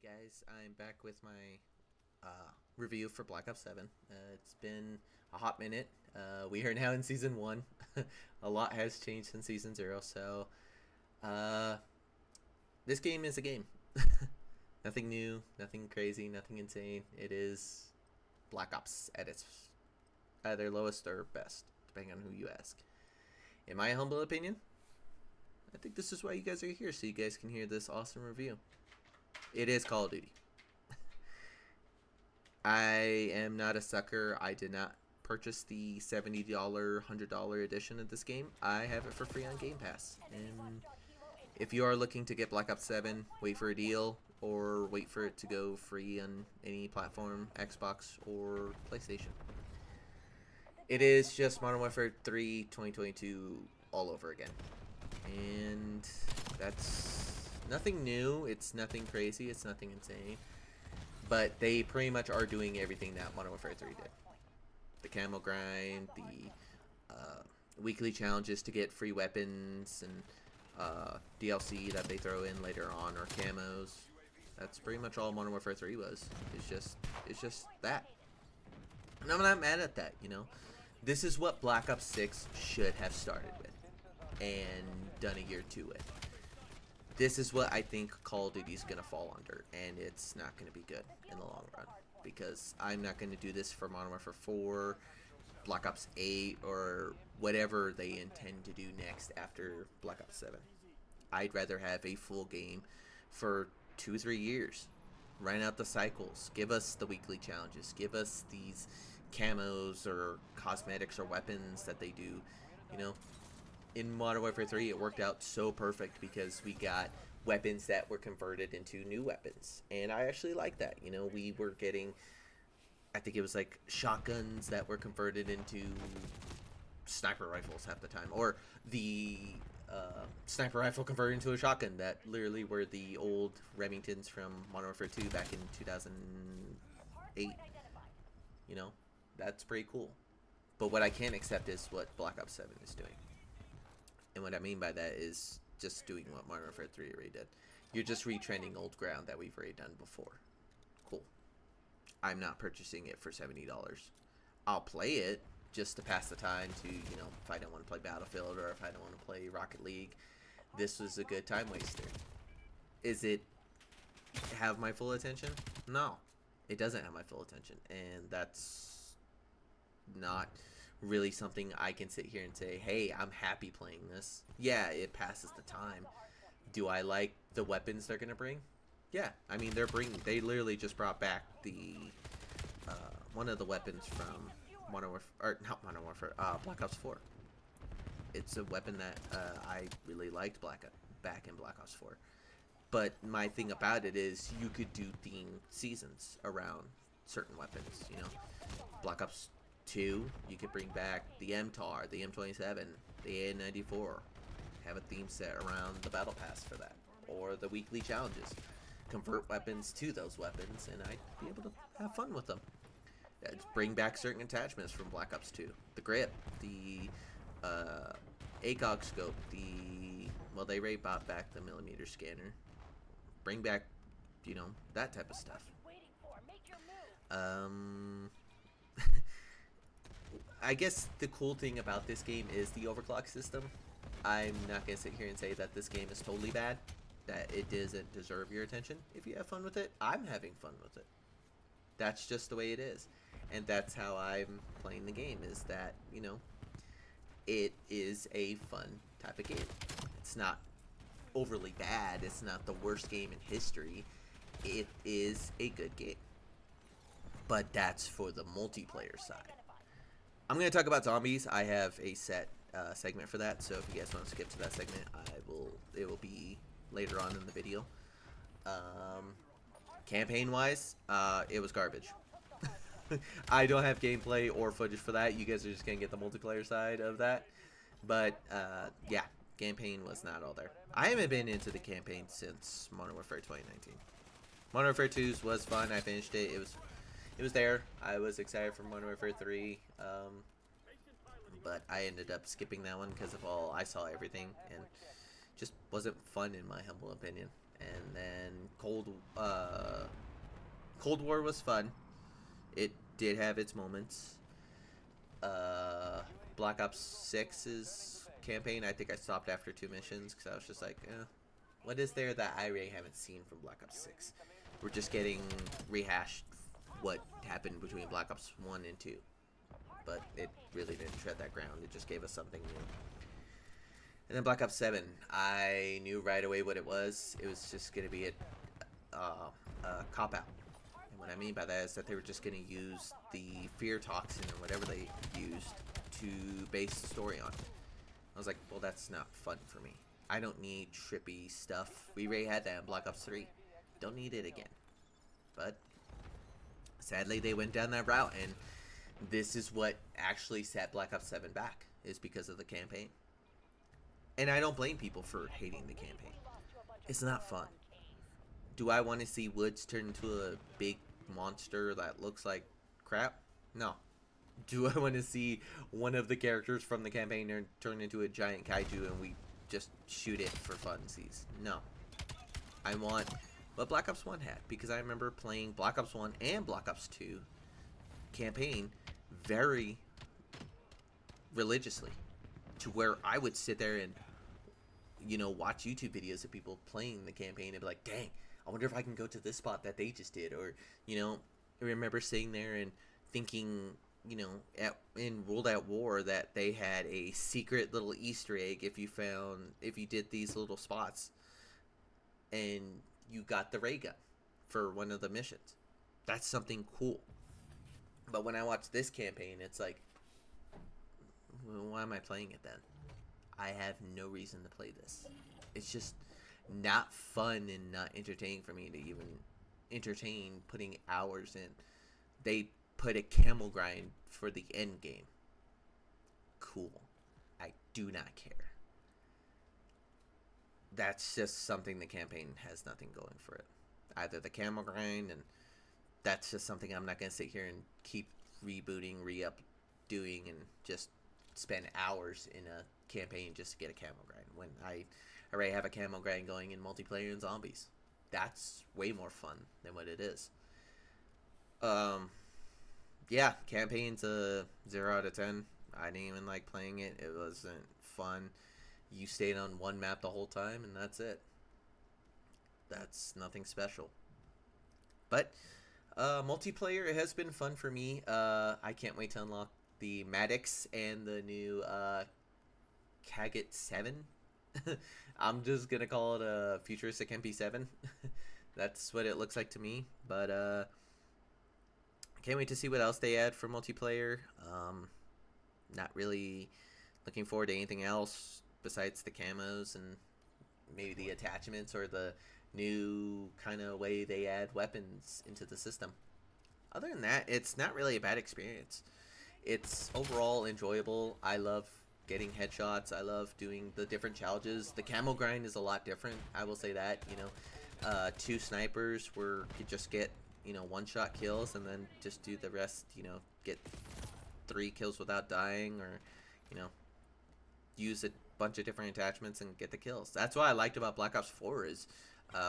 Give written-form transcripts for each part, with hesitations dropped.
Guys, I'm back with my review for Black Ops 7. It's been a hot minute. We are now in Season 1. A lot has changed since Season 0, so uh, this game is a game. Nothing new, nothing crazy, nothing insane. It is Black Ops at its either lowest or best, depending on who you ask. In my humble opinion, I think this is why you guys are here, so you guys can hear this awesome review. It is Call of Duty. I am not a sucker. I did not purchase the $70, $100 edition of this game. I have it for free on Game Pass. And if you are looking to get Black Ops 7, wait for a deal or wait for it to go free on any platform, Xbox or PlayStation. It is just Modern Warfare 3 2022 all over again. And that's nothing new. It's nothing crazy. It's nothing insane. But they pretty much are doing everything that Modern Warfare 3 did. The camo grind, the weekly challenges to get free weapons, and DLC that they throw in later on, or camos. That's pretty much all Modern Warfare 3 was. It's just that. And I'm not mad at that, you know. This is what Black Ops 6 should have started with and done a year to it. This is what I think Call of Duty is going to fall under, and it's not going to be good in the long run, because I'm not going to do this for Modern Warfare 4, Black Ops 8, or whatever they intend to do next after Black Ops 7. I'd rather have a full game for 2-3 years. Run out the cycles. Give us the weekly challenges. Give us these camos or cosmetics or weapons that they do, you know. In Modern Warfare 3, it worked out so perfect because we got weapons that were converted into new weapons. And I actually like that. You know, we were getting, I think it was like shotguns that were converted into sniper rifles half the time. Or the sniper rifle converted into a shotgun that literally were the old Remingtons from Modern Warfare 2 back in 2008. You know, that's pretty cool. But what I can't accept is what Black Ops 7 is doing. And what I mean by that is just doing what Modern Warfare 3 already did. You're just retrending old ground that we've already done before. Cool. I'm not purchasing it for $70. I'll play it just to pass the time to, you know, if I don't want to play Battlefield or if I don't want to play Rocket League. This was a good time waster. Is it have my full attention? No. It doesn't have my full attention. And that's not really something I can sit here and say, hey, I'm happy playing this. Yeah, it passes the time. Do I like the weapons they're gonna bring? Yeah, I mean they literally just brought back the one of the weapons from Modern Warfare, or not Modern Warfare, Black Ops 4. It's a weapon that I really liked back in Black Ops 4. But my thing about it is you could do themed seasons around certain weapons, you know. Black Ops 2, you could bring back the MTAR, the M27, the AN94. Have a theme set around the Battle Pass for that. Or the weekly challenges. Convert weapons to those weapons, and I'd be able to have fun with them. Bring back certain attachments from Black Ops 2. The grip, the ACOG scope, well, they already brought back the millimeter scanner. Bring back, you know, that type of stuff. I guess the cool thing about this game is the overclock system. I'm not going to sit here and say that this game is totally bad, that it doesn't deserve your attention. If you have fun with it, I'm having fun with it. That's just the way it is. And that's how I'm playing the game, is that, you know, it is a fun type of game. It's not overly bad. It's not the worst game in history. It is a good game. But that's for the multiplayer side. I'm going to talk about zombies. I have a set segment for that, so if you guys want to skip to that segment, it will be later on in the video. Campaign-wise, it was garbage. I don't have gameplay or footage for that. You guys are just going to get the multiplayer side of that. But, yeah, campaign was not all there. I haven't been into the campaign since Modern Warfare 2019. Modern Warfare 2 was fun. I finished it. It was there. I was excited for Modern Warfare 3, but I ended up skipping that one because of I saw everything, and just wasn't fun in my humble opinion. And then Cold War was fun. It did have its moments. Black Ops 6's campaign, I think I stopped after 2 missions because I was just like, what is there that I really haven't seen from Black Ops 6? We're just getting rehashed what happened between Black Ops 1 and 2. But it really didn't tread that ground. It just gave us something new. And then Black Ops 7, I knew right away what it was. It was just going to be a cop-out. And what I mean by that is that they were just going to use the fear toxin or whatever they used to base the story on. I was like, well, that's not fun for me. I don't need trippy stuff. We already had that in Black Ops 3. Don't need it again. But sadly, they went down that route, and this is what actually set Black Ops 7 back, is because of the campaign. And I don't blame people for hating the campaign. It's not fun. Do I want to see Woods turn into a big monster that looks like crap? No. Do I want to see one of the characters from the campaign turn into a giant kaiju and we just shoot it for funsies? No. I want what Black Ops 1 had, because I remember playing Black Ops 1 and Black Ops 2 campaign very religiously, to where I would sit there and, you know, watch YouTube videos of people playing the campaign and be like, dang, I wonder if I can go to this spot that they just did. Or, you know, I remember sitting there and thinking, you know, in World at War that they had a secret little Easter egg if you did these little spots and you got the ray gun for one of the missions. That's something cool. But when I watch this campaign, it's like, well, why am I playing it then? I have no reason to play this. It's just not fun and not entertaining for me to even entertain putting hours in. They put a camel grind for the end game. Cool. I do not care. That's just something the campaign has nothing going for it. Either the camel grind, and that's just something I'm not going to sit here and keep rebooting, doing, and just spend hours in a campaign just to get a camo grind when I already have a camo grind going in multiplayer and zombies. That's way more fun than what it is. Yeah, campaign's a 0 out of 10. I didn't even like playing it. It wasn't fun. You stayed on one map the whole time, and that's it. That's nothing special. But multiplayer, it has been fun for me. I can't wait to unlock the Maddox and the new Kaget 7. I'm just gonna call it a futuristic MP7. That's what it looks like to me. But I can't wait to see what else they add for multiplayer. Not really looking forward to anything else besides the camos and maybe the attachments or the new kind of way they add weapons into the system. Other than that, it's not really a bad experience. It's overall enjoyable. I love getting headshots. I love doing the different challenges. The camo grind is a lot different, I will say that. You know, 2 snipers where you just get, you know, 1-shot kills and then just do the rest, you know, get 3 kills without dying, or, you know, use a bunch of different attachments and get the kills. That's what I liked about Black Ops 4 is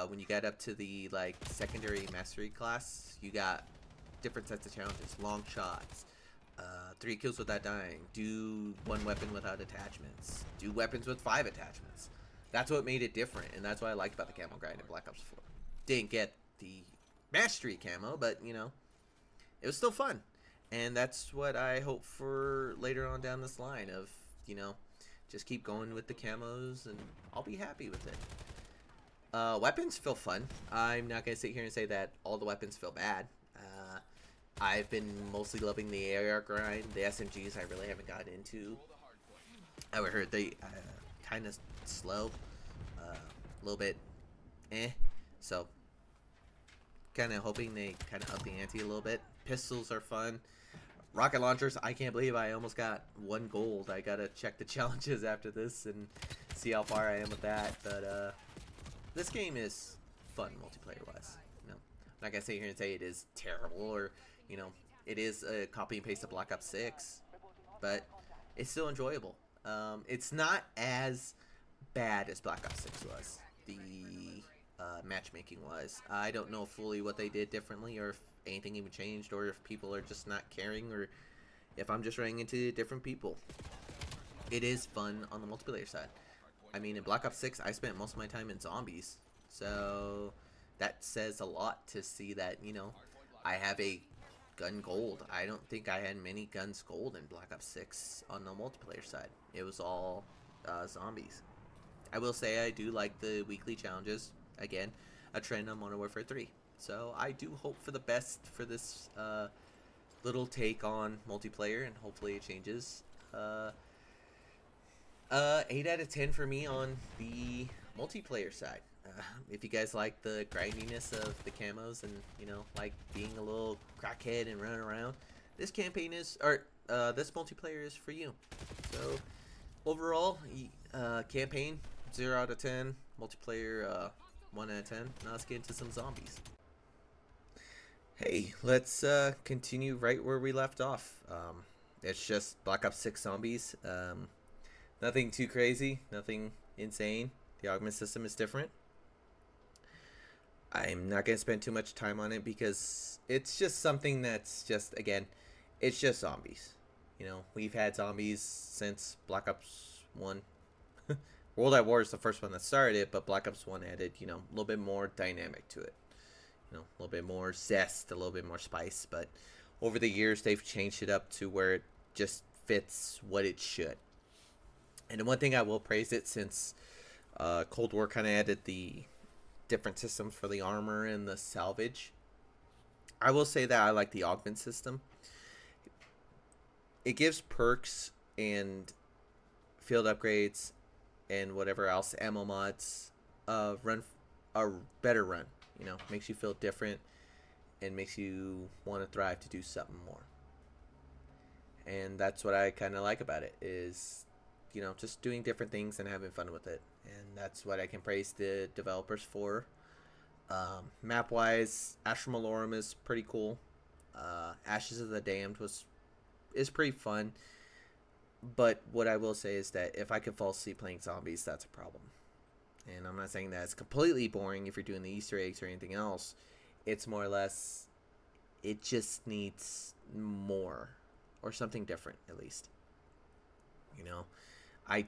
when you got up to the like secondary mastery class, you got different sets of challenges. Long shots, 3 kills without dying, do 1 weapon without attachments, do weapons with 5 attachments. That's what made it different, and that's what I liked about the camo grind in Black Ops 4. Didn't get the mastery camo, but, you know, it was still fun. And that's what I hope for later on down this line of, you know, just keep going with the camos and I'll be happy with it. Weapons feel fun. I'm not going to sit here and say that all the weapons feel bad. I've been mostly loving the AR grind. The SMGs I really haven't gotten into. I heard they kind of slow. A little bit So, kind of hoping they kind of up the ante a little bit. Pistols are fun. Rocket launchers, I can't believe I almost got 1 gold. I gotta check the challenges after this and see how far I am with that. But this game is fun multiplayer wise. You know, I'm not gonna sit here and say it is terrible, or, you know, it is a copy and paste of Black Ops 6, but it's still enjoyable. It's not as bad as Black Ops 6 was. The matchmaking wise. I don't know fully what they did differently, or if anything even changed, or if people are just not caring, or if I'm just running into different people. It is fun on the multiplayer side. I mean, in Black Ops 6, I spent most of my time in zombies, so that says a lot to see that, you know, I have a gun gold. I don't think I had many guns gold in Black Ops 6 on the multiplayer side. It was all zombies. I will say I do like the weekly challenges. Again, a trend on Modern Warfare 3. So I do hope for the best for this little take on multiplayer, and hopefully it changes. 8 out of 10 for me on the multiplayer side. If you guys like the grindiness of the camos and, you know, like being a little crackhead and running around, this campaign is, or this multiplayer is for you. So overall, campaign 0 out of 10, multiplayer 1 out of 10. Now let's get into some zombies. Hey, let's continue right where we left off. It's just Black Ops 6 zombies. Nothing too crazy, nothing insane. The augment system is different. I'm not going to spend too much time on it because it's just something that's just, again, it's just zombies. You know, we've had zombies since Black Ops 1. World at War is the first one that started it, but Black Ops 1 added, you know, a little bit more dynamic to it. You know, a little bit more zest, a little bit more spice. But over the years, they've changed it up to where it just fits what it should. And the one thing I will praise it, since Cold War kind of added the different systems for the armor and the salvage, I will say that I like the augment system. It gives perks and field upgrades and whatever else, ammo mods, run a better run. You know, makes you feel different and makes you want to thrive to do something more. And that's what I kind of like about it, is, you know, just doing different things and having fun with it. And that's what I can praise the developers for. Map wise, Astra Malorum is pretty cool. Ashes of the Damned is pretty fun. But what I will say is that if I could fall asleep playing zombies, that's a problem. And I'm not saying that it's completely boring if you're doing the Easter eggs or anything else. It's more or less, it just needs more, or something different at least. You know, I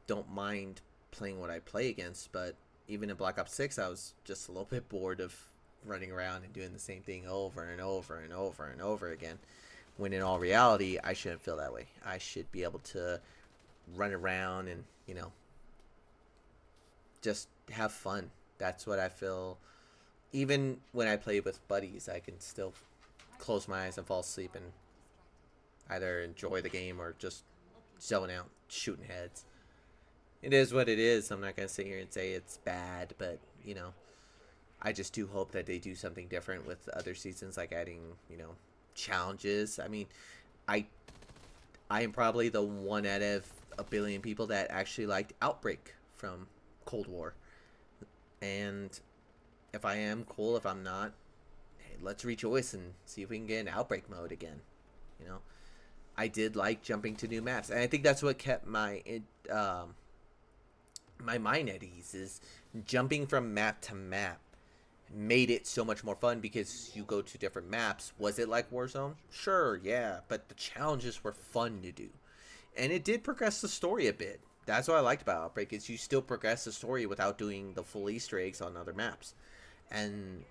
don't mind playing what I play against, but even in Black Ops 6, I was just a little bit bored of running around and doing the same thing over and over and over and over again. When in all reality, I shouldn't feel that way. I should be able to run around and, you know, just have fun. That's what I feel. Even when I play with buddies, I can still close my eyes and fall asleep and either enjoy the game or just zone out, shooting heads. It is what it is. I'm not going to sit here and say it's bad, but, you know, I just do hope that they do something different with other seasons, like adding, you know, challenges. I mean, I am probably the one out of a billion people that actually liked Outbreak from Cold War. And if I am, cool. If I'm not, hey, let's rejoice and see if we can get an Outbreak mode again. You know, I did like jumping to new maps, and I think that's what kept my my mind at ease, is jumping from map to map made it so much more fun because you go to different maps. Was it like Warzone? Sure, yeah, but the challenges were fun to do, and it did progress the story a bit. That's what I liked about Outbreak, is you still progress the story without doing the full Easter eggs on other maps, and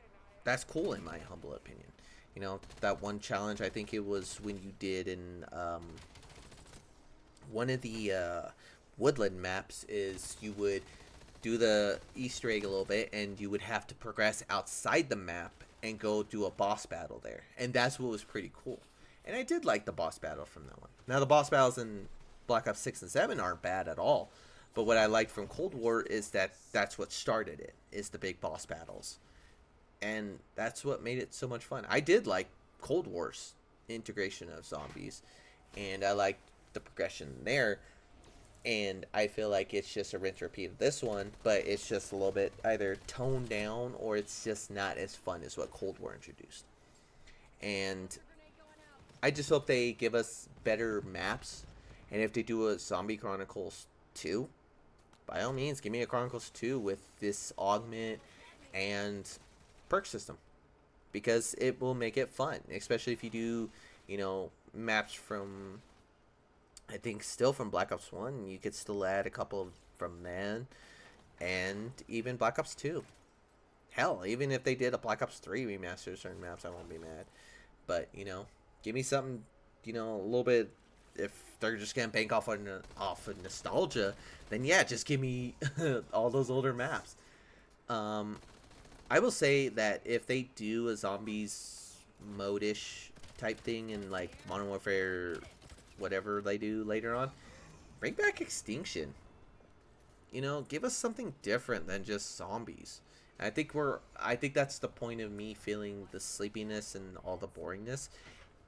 that's cool in my humble opinion. You know, that one challenge, I think it was when you did in one of the woodland maps, is you would do the Easter egg a little bit and you would have to progress outside the map and go do a boss battle there. And that's what was pretty cool. And I did like the boss battle from that one. Now, the boss battles in Black Ops 6 and 7 aren't bad at all. But what I liked from Cold War is that that's what started it, is the big boss battles. And that's what made it so much fun. I did like Cold War's integration of zombies, and I liked the progression there. And I feel like it's just a rinse repeat of this one, but it's just a little bit either toned down, or it's just not as fun as what Cold War introduced. And I just hope they give us better maps. And if they do a Zombie Chronicles 2, by all means, give me a Chronicles 2 with this augment and perk system, because it will make it fun, especially if you do, maps from, I think, still from Black Ops 1. You could still add a couple from then, and even Black Ops 2. Hell, even if they did a Black Ops 3 remaster of certain maps, I won't be mad. But, give me something, a little bit. If they're just gonna bank off of nostalgia, then yeah, just give me all those older maps. I will say that if they do a zombies mode-ish type thing in like Modern Warfare, whatever they do later on, bring back Extinction. Give us something different than just zombies. And I think that's the point of me feeling the sleepiness and all the boringness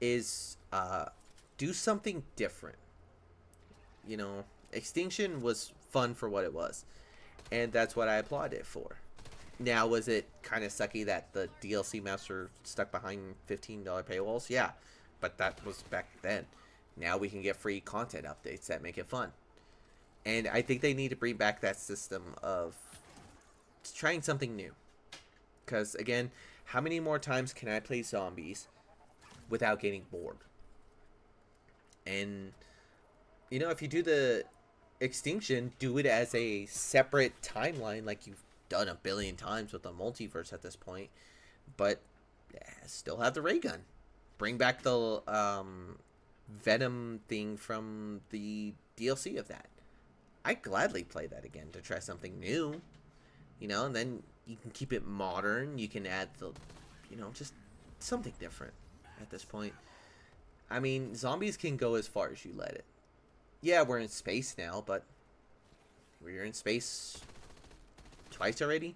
is do something different. Extinction was fun for what it was, and that's what I applaud it for. Now, was it kind of sucky that the DLC maps were stuck behind $15 paywalls? Yeah, but that was back then. Now we can get free content updates that make it fun. And I think they need to bring back that system of trying something new. Because, again, how many more times can I play zombies without getting bored? And, if you do the Extinction, do it as a separate timeline like you've done a billion times with the multiverse at this point. But yeah, still have the ray gun. Bring back the Venom thing from the DLC of that. I'd gladly play that again to try something new. And then you can keep it modern. You can add the, just something different at this point. I mean, zombies can go as far as you let it. Yeah, we're in space now, but we were in space twice already.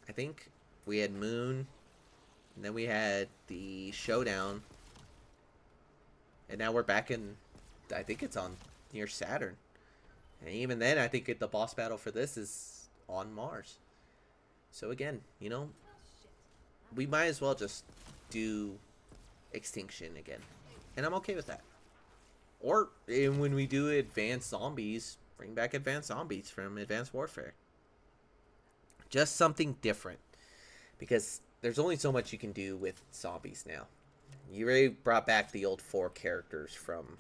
I think we had Moon, and then we had the Showdown, and now we're back in, I think it's on near Saturn. And even then, I think the boss battle for this is on Mars. So again, we might as well just do Extinction again. And I'm okay with that. Or when we do Advanced Zombies, bring back Advanced Zombies from Advanced Warfare. Just something different. Because there's only so much you can do with zombies now. You already brought back the old 4 characters from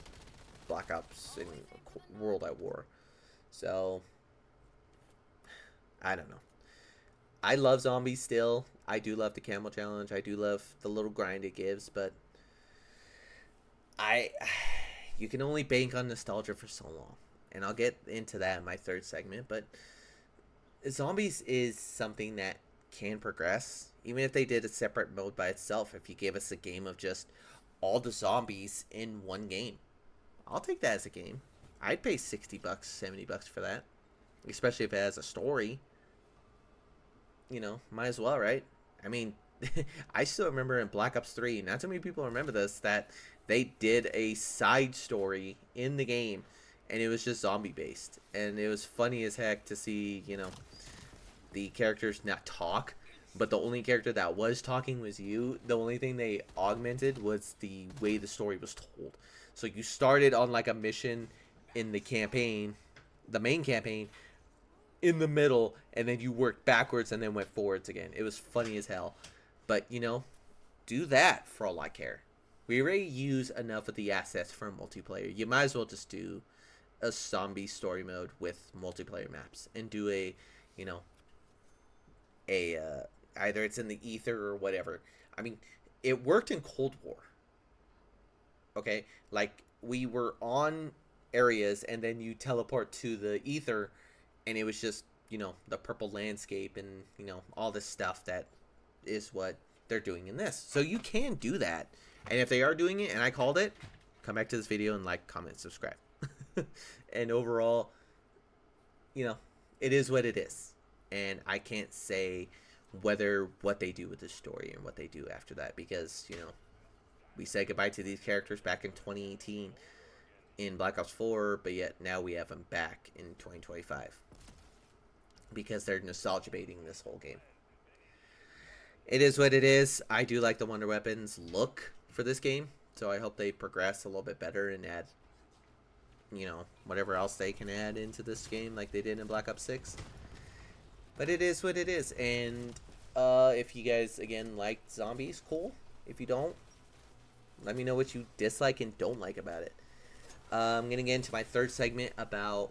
Black Ops and World at War. So, I don't know. I love zombies still. I do love the Camel Challenge. I do love the little grind it gives, but you can only bank on nostalgia for so long. And I'll get into that in my third segment, but zombies is something that can progress. Even if they did a separate mode by itself, if you gave us a game of just all the zombies in one game, I'll take that as a game. I'd pay $60, $70 for that. Especially if it has a story. Might as well, right? I mean, I still remember in Black Ops 3, not too many people remember this, that they did a side story in the game, and it was just zombie based. And it was funny as heck to see, the characters not talk, but the only character that was talking was you. The only thing they augmented was the way the story was told. So you started on like a mission in the campaign, the main campaign, in the middle, and then you worked backwards and then went forwards again. It was funny as hell. But, do that for all I care. We already use enough of the assets for multiplayer. You might as well just do a zombie story mode with multiplayer maps and do a either it's in the ether or whatever. I mean, it worked in Cold War. Okay? Like, we were on areas and then you teleport to the ether, and it was just, the purple landscape and, all this stuff that is what they're doing in this. So you can do that. And if they are doing it and I called it, come back to this video and like, comment, subscribe. And overall, it is what it is. And I can't say whether what they do with this story and what they do after that, because, we said goodbye to these characters back in 2018 in Black Ops 4, but yet now we have them back in 2025 because they're nostalgia baiting this whole game. It is what it is. I do like the Wonder Weapons look for this game, so I hope they progress a little bit better and add, whatever else they can add into this game like they did in Black Ops 6. But it is what it is. And if you guys again like zombies, cool. If you don't, let me know what you dislike and don't like about it. I'm gonna get into my third segment about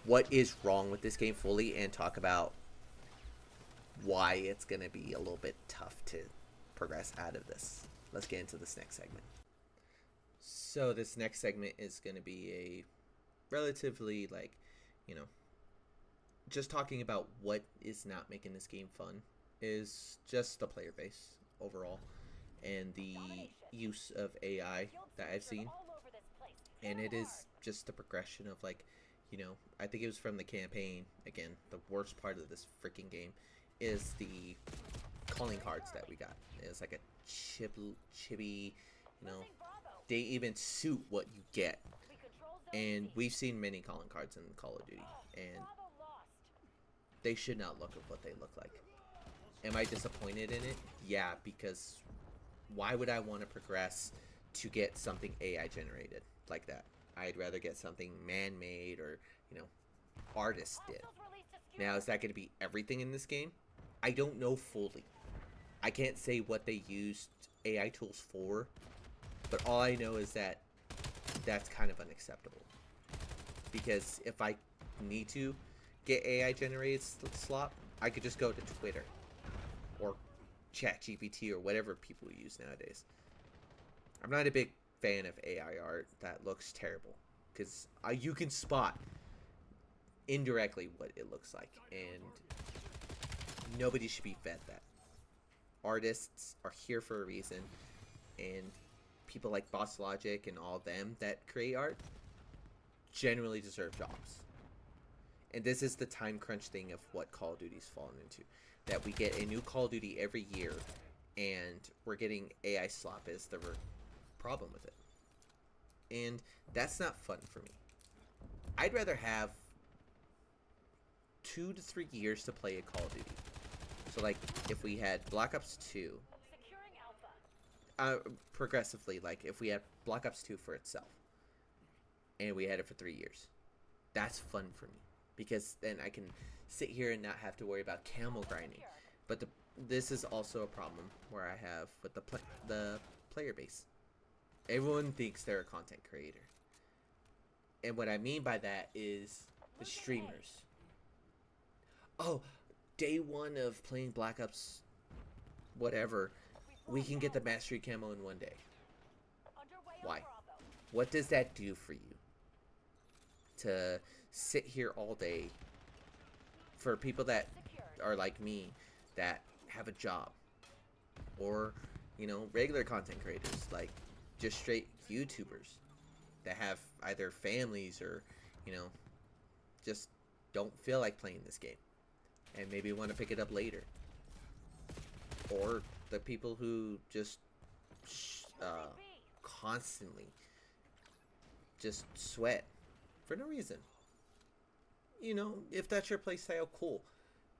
what is wrong with this game fully and talk about why it's gonna be a little bit tough to progress out of this. Let's get into this next segment. So this next segment is gonna be a relatively you know, just talking about what is not making this game fun is just the player base overall and the use of AI that I've seen. And it is just the progression of I think it was from the campaign. Again, the worst part of this freaking game is the calling cards that we got. It's like a chibi, they even suit what you get. And we've seen many calling cards in Call of Duty, and they should not look at what they look like. Am I disappointed in it? Yeah, because why would I want to progress to get something AI generated like that? I'd rather get something man-made or, artists did. Now, is that going to be everything in this game? I don't know fully. I can't say what they used AI tools for, but all I know is that that's kind of unacceptable. Because if I need to get AI generated slop, I could just go to Twitter or ChatGPT or whatever people use nowadays. I'm not a big fan of AI art that looks terrible, because you can spot indirectly what it looks like, and nobody should be fed that. Artists are here for a reason, and people like Boss Logic and all them that create art generally deserve jobs. And this is the time crunch thing of what Call of Duty's fallen into. That we get a new Call of Duty every year, and we're getting AI slop is the problem with it. And that's not fun for me. I'd rather have 2 to 3 years to play a Call of Duty. So if we had Black Ops 2, progressively, if we had Black Ops 2 for itself, and we had it for 3 years, that's fun for me, because then I can sit here and not have to worry about camo grinding. But this is also a problem where I have with the player base. Everyone thinks they're a content creator, and what I mean by that is the streamers. Oh, day one of playing Black Ops whatever, we can get the mastery camo in 1 day. Why? What does that do for you? To sit here all day, for people that are like me, that have a job, or regular content creators, just straight YouTubers that have either families or just don't feel like playing this game and maybe want to pick it up later, or the people who just constantly just sweat for no reason. If that's your playstyle, cool.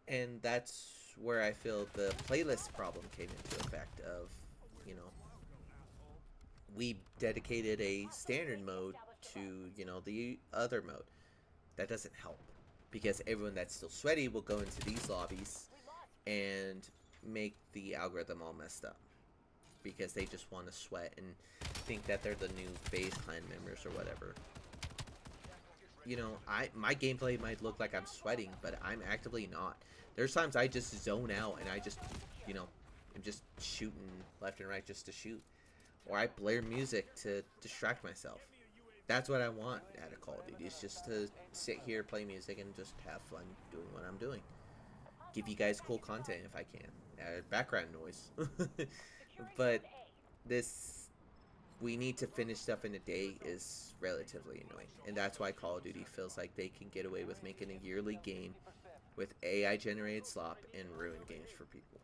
And that's where I feel the playlist problem came into effect of, we dedicated a standard mode to, the other mode. That doesn't help, because everyone that's still sweaty will go into these lobbies and make the algorithm all messed up, because they just want to sweat and think that they're the new FaZe Clan members or whatever. My gameplay might look like I'm sweating, but I'm actively not. There's times I just zone out and I just, I'm just shooting left and right just to shoot. Or I blare music to distract myself. That's what I want out of Call of Duty. It's just to sit here, play music, and just have fun doing what I'm doing. Give you guys cool content if I can. Background noise. But we need to finish stuff in a day is relatively annoying. And that's why Call of Duty feels like they can get away with making a yearly game with AI generated slop and ruin games for people.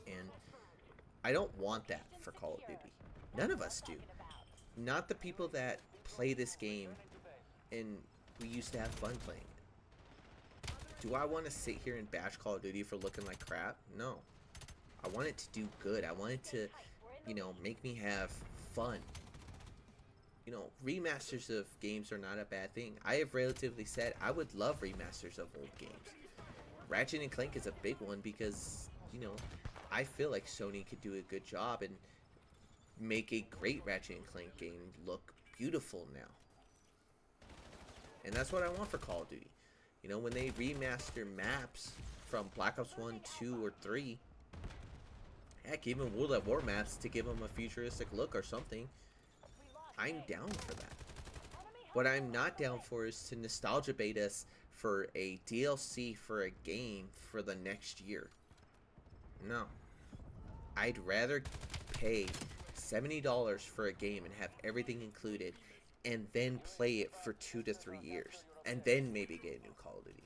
And I don't want that for Call of Duty. None of us do. Not the people that play this game and we used to have fun playing it. Do I want to sit here and bash Call of Duty for looking like crap? No. I want it to do good. I want it to, make me have fun. Remasters of games are not a bad thing. I have relatively said I would love remasters of old games. Ratchet and Clank is a big one because, you know, I feel like Sony could do a good job and make a great Ratchet and Clank game look beautiful now. And that's what I want for Call of Duty. You know, when they remaster maps from Black Ops 1, 2, or 3, heck, even World at War maps to give them a futuristic look or something, I'm down for that. What I'm not down for is to nostalgia bait us for a DLC for a game for the next year. No. I'd rather pay $70 for a game and have everything included and then play it for 2 to 3 years and then maybe get a new Call of Duty.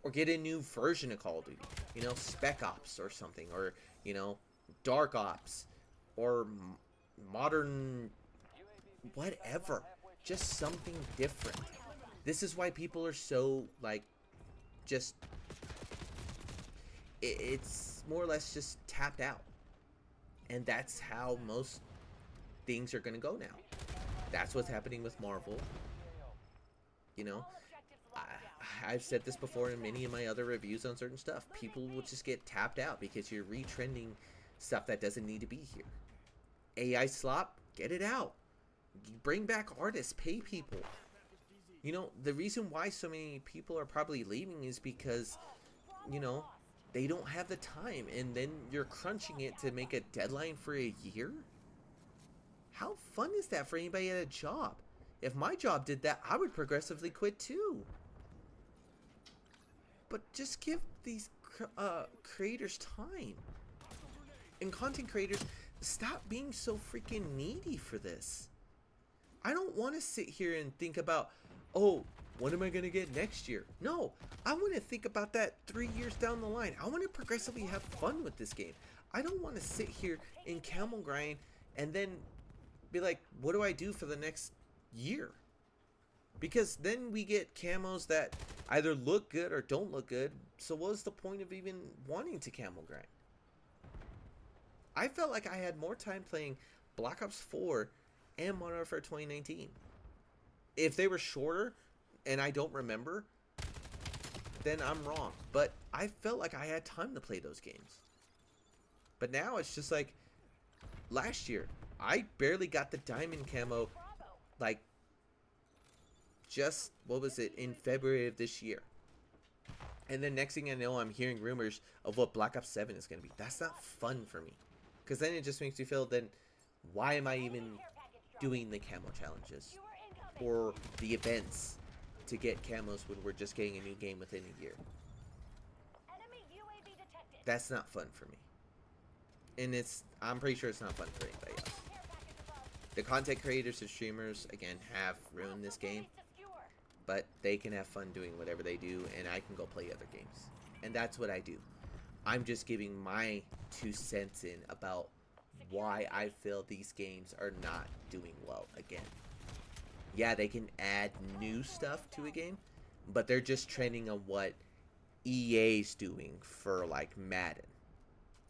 Or get a new version of Call of Duty. You know, Spec Ops or something. Or, you know, Dark Ops. Or modern... whatever. Just something different. This is why people are so, like, just... it's more or less just tapped out. And that's how most things are going to go now. That's what's happening with Marvel. You know, I've said this before in many of my other reviews on certain stuff. People will just get tapped out because you're retrending stuff that doesn't need to be here. AI slop, get it out. Bring back artists, pay people. You know, the reason why so many people are probably leaving is because, you know, they don't have the time, and then you're crunching it to make a deadline for a year? How fun is that for anybody at a job? If my job did that, I would progressively quit too. But just give these creators time. And content creators, stop being so freaking needy for this. I don't want to sit here and think about, oh, what am I going to get next year? No, I want to think about that 3 years down the line. I want to progressively have fun with this game. I don't want to sit here and camel grind and then be like, what do I do for the next year? Because then we get camos that either look good or don't look good. So what's the point of even wanting to camel grind? I felt like I had more time playing Black Ops 4 and Modern Warfare 2019. If they were shorter and I don't remember, then I'm wrong. But I felt like I had time to play those games. But now it's just like last year, I barely got the diamond camo, like, just, what was it, in February of this year. And then next thing I know, I'm hearing rumors of what Black Ops 7 is going to be. That's not fun for me. Because then it just makes me feel, then, why am I even doing the camo challenges? Or the events to get camos when we're just getting a new game within a year? That's not fun for me. And I'm pretty sure it's not fun for anybody else. The content creators and streamers, again, have ruined this game. But they can have fun doing whatever they do, and I can go play other games. And that's what I do. I'm just giving my 2 cents in about why I feel these games are not doing well again. Yeah, they can add new stuff to a game, but they're just trending on what EA's doing for, like, Madden.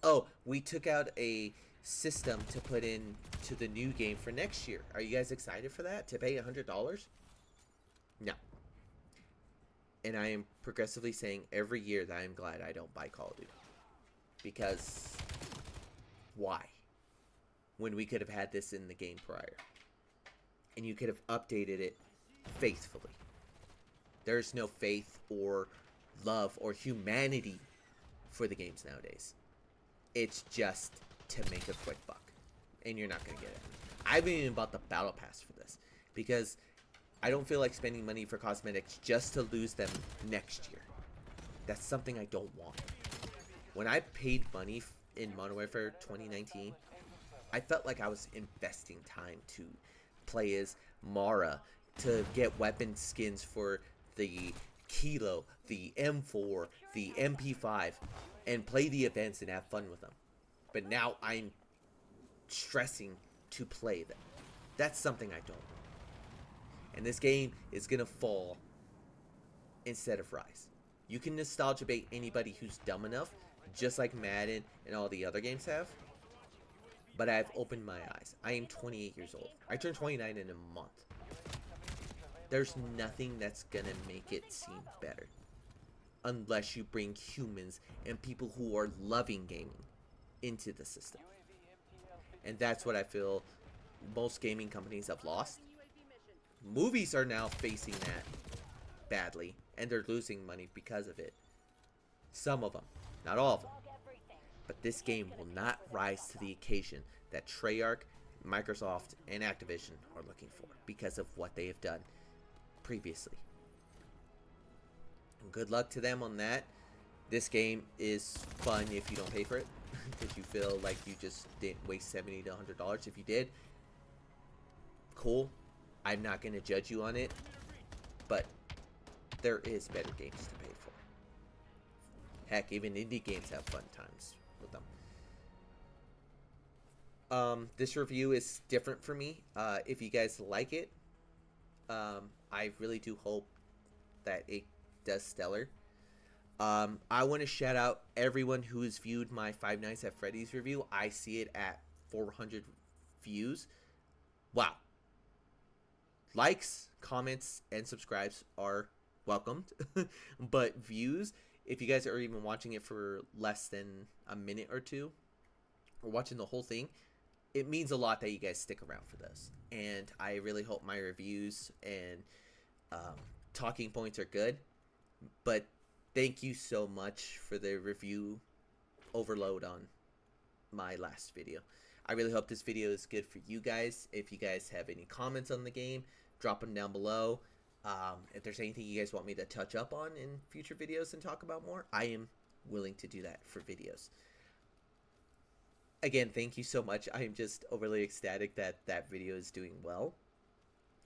Oh, we took out a system to put in to the new game for next year. Are you guys excited for that? To pay $100? No. And I am progressively saying every year that I'm glad I don't buy Call of Duty. Because why? When we could have had this in the game prior. And you could have updated it faithfully. There's no faith or love or humanity for the games nowadays. It's just to make a quick buck. And you're not going to get it. I haven't even bought the Battle Pass for this. Because I don't feel like spending money for cosmetics just to lose them next year. That's something I don't want. When I paid money in Modern Warfare 2019, I felt like I was investing time to play as Mara, to get weapon skins for the Kilo, the M4, the MP5, and play the events and have fun with them. But now I'm stressing to play them. That's something I don't want. And this game is going to fall instead of rise. You can nostalgia bait anybody who's dumb enough, just like Madden and all the other games have. But I've opened my eyes. I am 28 years old. I turn 29 in a month. There's nothing that's going to make it seem better. unless you bring humans and people who are loving gaming into the system. And that's what I feel most gaming companies have lost. Movies are now facing that badly, and they're losing money because of it. Some of them, not all of them. But this game will not rise to the occasion that Treyarch, Microsoft, and Activision are looking for because of what they have done previously. And good luck to them on that. This game is fun if you don't pay for it, because you feel like you just didn't waste $70 to $100. If you did, cool. I'm not going to judge you on it, but there is better games to pay for. Heck, even indie games have fun times with them. This review is different for me. If you guys like it, I really do hope that it does stellar. I want to shout out everyone who has viewed my Five Nights at Freddy's review. I see it at 400 views. Wow. Likes, comments, and subscribes are welcomed. But views, if you guys are even watching it for less than a minute or two, or watching the whole thing, it means a lot that you guys stick around for this. And I really hope my reviews and talking points are good. But thank you so much for the review overload on my last video. I really hope this video is good for you guys. If you guys have any comments on the game, drop them down below. If there's anything you guys want me to touch up on in future videos and talk about more, I am willing to do that for videos. Again, thank you so much. I am just overly ecstatic that that video is doing well.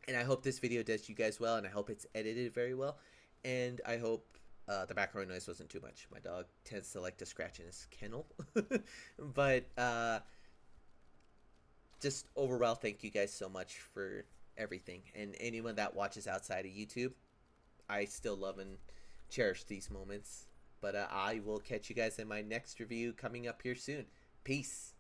And I hope this video does you guys well, and I hope it's edited very well. And I hope the background noise wasn't too much. My dog tends to like to scratch in his kennel. But just overall, thank you guys so much for everything. And anyone that watches outside of YouTube, I still love and cherish these moments. But I will catch you guys in my next review coming up here soon. Peace.